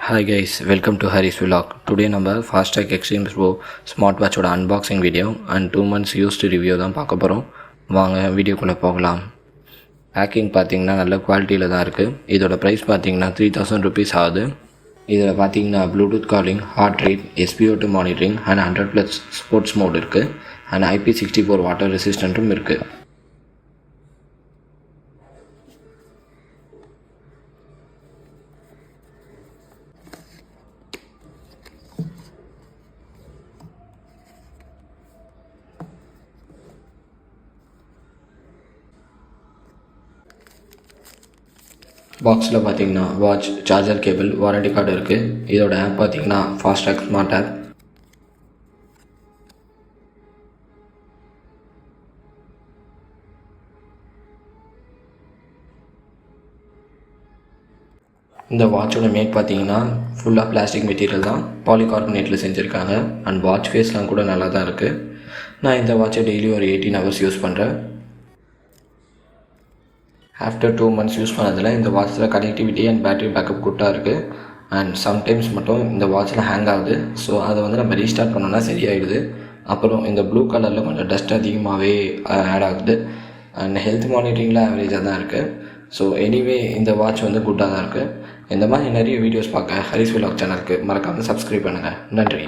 Hi guys, welcome to Harry's Vlog. Today நம்ம Fastech Extreme Pro smart வாட்சோட unboxing video and 2 months used review தான் பார்க்க போகிறோம். வாங்க வீடியோக்குள்ளே போகலாம். பேக்கிங் பார்த்தீங்கன்னா நல்ல குவாலிட்டியில் தான் இருக்குது. இதோட ப்ரைஸ் பார்த்தீங்கன்னா 3000 rupees ஆகுது. இதில் பார்த்தீங்கன்னா bluetooth calling, heart rate, SpO2 monitoring and 100+ sports mode இருக்குது அண்ட் IP64 வாட்டர் ரெசிஸ்டண்ட்டும் இருக்குது. பாக்ஸில் பார்த்தீங்கன்னா watch, charger cable, warranty card இருக்குது. இதோட ஆப் பார்த்தீங்கன்னா ஃபாஸ்டாக் ஸ்மார்ட் ஆப். இந்த வாட்சோட மேக் பார்த்தீங்கன்னா ஃபுல்லாக பிளாஸ்டிக் மெட்டீரியல் தான், பாலிகார்பனேட்டில் செஞ்சுருக்காங்க அண்ட் வாட்ச் ஃபேஸ்லாம் கூட நல்லா தான் இருக்குது. நான் இந்த வாட்சை டெய்லி ஒரு 18 hours யூஸ் பண்ணுறேன். ஆஃப்டர் 2 months யூஸ் பண்ணதில் இந்த வாட்சில் கனெக்டிவிட்டி அண்ட் பேட்டரி பேக்கப் குட்டாக இருக்குது அண்ட் சம்டைம்ஸ் மட்டும் இந்த வாட்சில் ஹேங் ஆகுது. ஸோ அதை வந்து நம்ம ரீஸ்டார்ட் பண்ணோன்னா சரியாயிடுது. அப்புறம் இந்த ப்ளூ கலரில் கொஞ்சம் டஸ்ட் அதிகமாகவே ஆட் ஆகுது அண்ட் ஹெல்த் மானிட்டரிங்கில் ஆவரேஜாக தான் இருக்குது. ஸோ எனிவே இந்த வாட்ச் வந்து குட்டாக தான் இருக்குது. இந்த மாதிரி நிறைய வீடியோஸ் பார்க்க ஹரிஸ் விலாக் சேனலுக்கு மறக்காமல் சப்ஸ்கிரைப் பண்ணுங்கள். நன்றி.